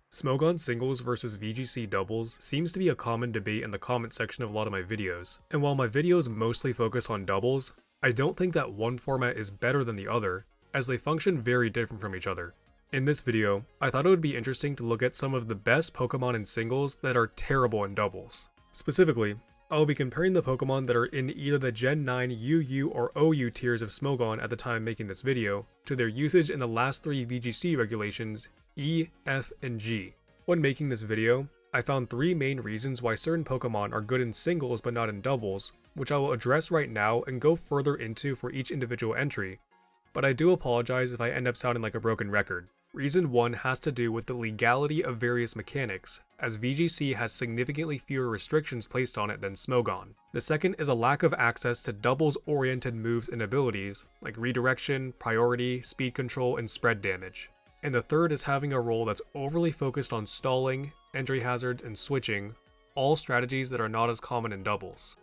Smogon singles versus VGC doubles seems to be a common debate in the comment section of a lot of my videos, and while my videos mostly focus on doubles, I don't think that one format is better than the other, as they function very different from each other. In this video, I thought it would be interesting to look at some of the best Pokemon in singles that are terrible in doubles. Specifically, I will be comparing the Pokemon that are in either the Gen 9 UU or OU tiers of Smogon at the time making this video, to their usage in the last 3 VGC regulations, E, F, and G. When making this video, I found 3 main reasons why certain Pokemon are good in singles but not in doubles, which I will address right now and go further into for each individual entry, but I do apologize if I end up sounding like a broken record. Reason 1 has to do with the legality of various mechanics, as VGC has significantly fewer restrictions placed on it than Smogon. The second is a lack of access to doubles-oriented moves and abilities, like redirection, priority, speed control, and spread damage. And the third is having a role that's overly focused on stalling, entry hazards, and switching, all strategies that are not as common in doubles.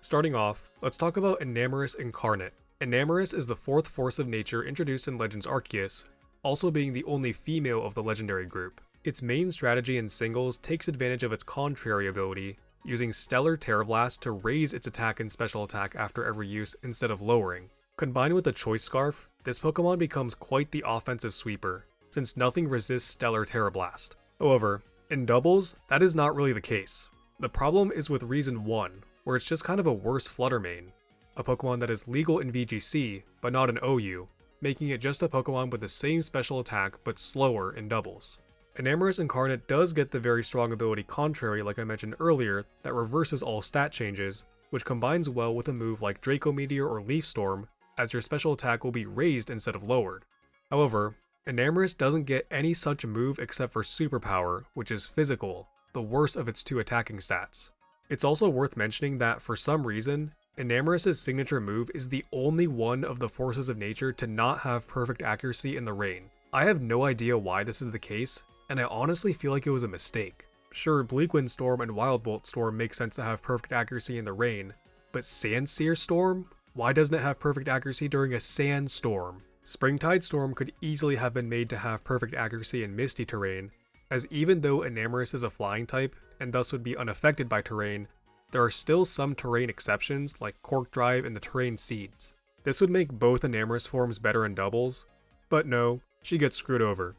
Starting off, let's talk about Enamorus Incarnate. Enamorus is the 4th force of nature introduced in Legends Arceus, also being the only female of the legendary group. Its main strategy in singles takes advantage of its contrary ability, using Stellar Terrablast to raise its attack and special attack after every use instead of lowering. Combined with the Choice Scarf, this Pokemon becomes quite the offensive sweeper, since nothing resists Stellar Terrablast. However, in doubles, that is not really the case. The problem is with Reason 1, where it's just kind of a worse Flutter Mane, a Pokemon that is legal in VGC, but not in OU, making it just a Pokemon with the same special attack but slower in doubles. Enamorus Incarnate does get the very strong ability Contrary like I mentioned earlier that reverses all stat changes, which combines well with a move like Draco Meteor or Leaf Storm, as your special attack will be raised instead of lowered. However, Enamorus doesn't get any such move except for Superpower, which is physical, the worst of its 2 attacking stats. It's also worth mentioning that for some reason, Enamorus' signature move is the only one of the forces of nature to not have perfect accuracy in the rain. I have no idea why this is the case, and I honestly feel like it was a mistake. Sure, Bleakwind Storm and Wild Bolt Storm make sense to have perfect accuracy in the rain, but Sandsear Storm? Why doesn't it have perfect accuracy during a sandstorm? Springtide Storm could easily have been made to have perfect accuracy in misty terrain, as even though Enamorus is a flying type, and thus would be unaffected by terrain, there are still some terrain exceptions like Cork Drive and the Terrain Seeds. This would make both Enamorus forms better in doubles, but no, she gets screwed over.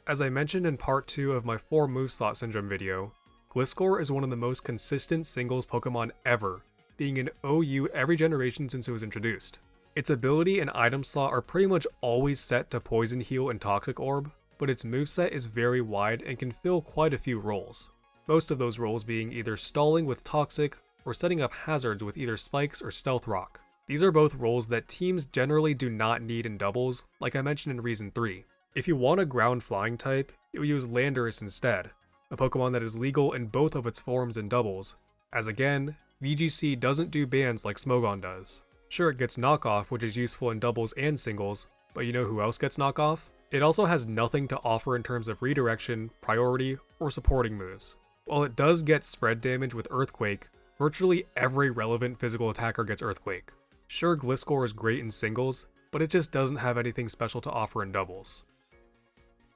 As I mentioned in part 2 of my 4 move slot syndrome video, Gliscor is one of the most consistent singles Pokemon ever, being in OU every generation since it was introduced. Its ability and item slot are pretty much always set to Poison Heal and Toxic Orb, but its moveset is very wide and can fill quite a few roles. Most of those roles being either stalling with Toxic, or setting up hazards with either Spikes or Stealth Rock. These are both roles that teams generally do not need in doubles, like I mentioned in Reason 3. If you want a ground flying type, you'll use Landorus instead, a Pokemon that is legal in both of its forms in doubles, as again, VGC doesn't do bans like Smogon does. Sure, it gets knockoff, which is useful in doubles and singles, but you know who else gets knockoff? It also has nothing to offer in terms of redirection, priority, or supporting moves. While it does get spread damage with Earthquake, virtually every relevant physical attacker gets Earthquake. Sure, Gliscor is great in singles, but it just doesn't have anything special to offer in doubles.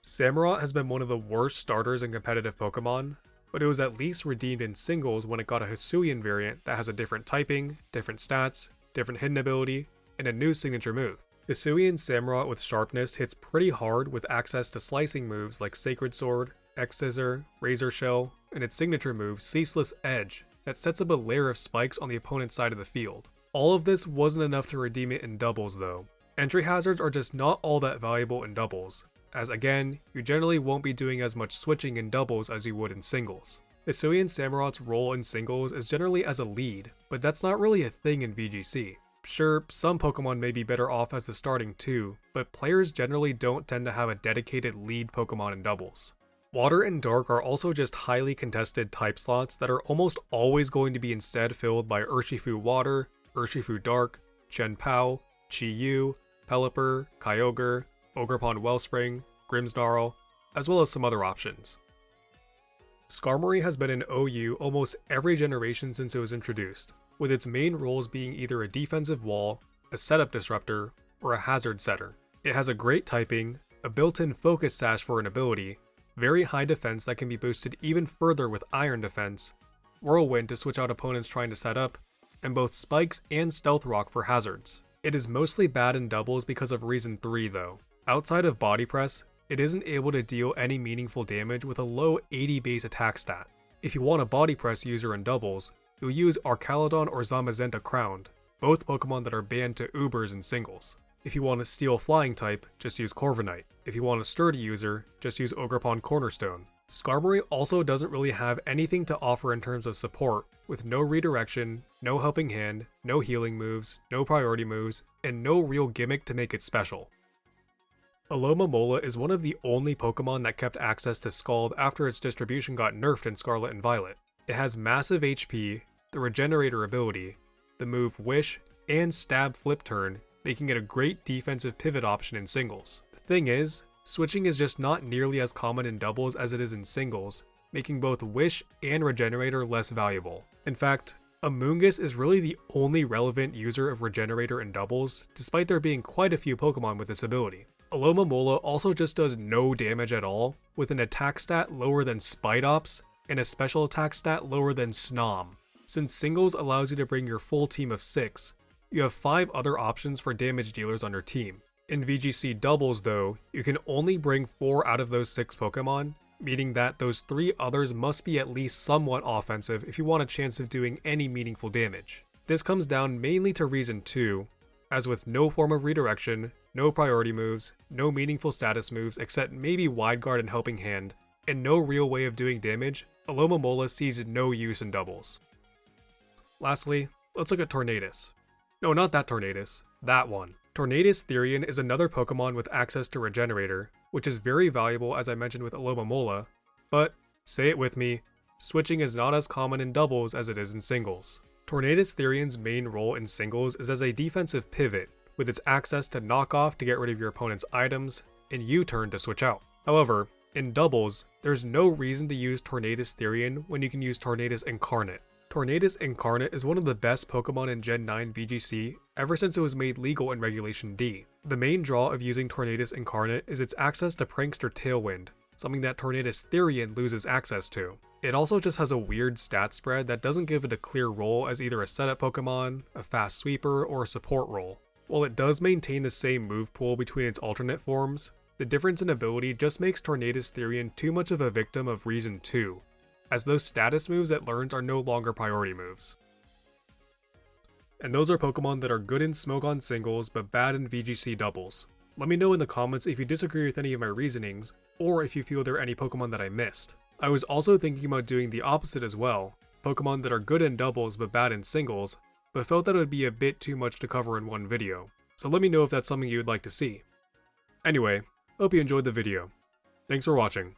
Samurott has been one of the worst starters in competitive Pokemon, but it was at least redeemed in singles when it got a Hisuian variant that has a different typing, different stats, different hidden ability, and a new signature move. Hisuian Samurott with Sharpness hits pretty hard with access to slicing moves like Sacred Sword, X-Scissor, Razor Shell, and its signature move Ceaseless Edge that sets up a layer of spikes on the opponent's side of the field. All of this wasn't enough to redeem it in doubles though. Entry hazards are just not all that valuable in doubles, as again, you generally won't be doing as much switching in doubles as you would in singles. Hisuian Samurott's role in singles is generally as a lead, but that's not really a thing in VGC. Sure, some Pokemon may be better off as the starting 2, but players generally don't tend to have a dedicated lead Pokemon in doubles. Water and Dark are also just highly contested type slots that are almost always going to be instead filled by Urshifu Water, Urshifu Dark, Chien-Pao, Chi-Yu, Pelipper, Kyogre, Ogerpon Wellspring, Grimmsnarl, as well as some other options. Skarmory has been in OU almost every generation since it was introduced, with its main roles being either a defensive wall, a setup disruptor, or a hazard setter. It has a great typing, a built-in focus sash for an ability, very high defense that can be boosted even further with iron defense, whirlwind to switch out opponents trying to set up, and both spikes and stealth rock for hazards. It is mostly bad in doubles because of reason 3 though. Outside of body press, it isn't able to deal any meaningful damage with a low 80 base attack stat. If you want a body press user in doubles, you'll use Archaludon or Zamazenta Crowned, both Pokemon that are banned to Ubers in singles. If you want a steel flying type, just use Corviknight. If you want a sturdy user, just use Ogerpon Cornerstone. Skarmory also doesn't really have anything to offer in terms of support, with no redirection, no helping hand, no healing moves, no priority moves, and no real gimmick to make it special. Alomomola is one of the only Pokemon that kept access to Scald after its distribution got nerfed in Scarlet and Violet. It has massive HP, the Regenerator ability, the move Wish, and Stab Flip Turn, making it a great defensive pivot option in singles. The thing is, switching is just not nearly as common in doubles as it is in singles, making both Wish and Regenerator less valuable. In fact, Amoonguss is really the only relevant user of Regenerator in doubles, despite there being quite a few Pokemon with this ability. Alomomola also just does no damage at all, with an attack stat lower than Spidops, and a special attack stat lower than Snom. Since singles allows you to bring your full team of 6, you have 5 other options for damage dealers on your team. In VGC doubles though, you can only bring 4 out of those 6 Pokemon, meaning that those 3 others must be at least somewhat offensive if you want a chance of doing any meaningful damage. This comes down mainly to reason 2, as with no form of redirection, no priority moves, no meaningful status moves except maybe Wide Guard and Helping Hand, and no real way of doing damage, Alomomola sees no use in doubles. Lastly, let's look at Tornadus. No, not that Tornadus, that one. Tornadus Therian is another Pokemon with access to Regenerator, which is very valuable as I mentioned with Alomomola, but, say it with me, switching is not as common in doubles as it is in singles. Tornadus Therian's main role in singles is as a defensive pivot, with its access to knock off to get rid of your opponent's items, and U-turn to switch out. However, in doubles, there's no reason to use Tornadus Therian when you can use Tornadus Incarnate. Tornadus Incarnate is one of the best Pokemon in Gen 9 VGC ever since it was made legal in Regulation D. The main draw of using Tornadus Incarnate is its access to Prankster Tailwind, something that Tornadus Therian loses access to. It also just has a weird stat spread that doesn't give it a clear role as either a setup Pokemon, a fast sweeper, or a support role. While it does maintain the same move pool between its alternate forms, the difference in ability just makes Tornadus Therian too much of a victim of Reason 2, as those status moves it learns are no longer priority moves. And those are Pokemon that are good in Smogon singles but bad in VGC doubles. Let me know in the comments if you disagree with any of my reasonings, or if you feel there are any Pokemon that I missed. I was also thinking about doing the opposite as well, Pokemon that are good in doubles but bad in singles, but felt that it would be a bit too much to cover in one video, so let me know if that's something you would like to see. Anyway, hope you enjoyed the video. Thanks for watching.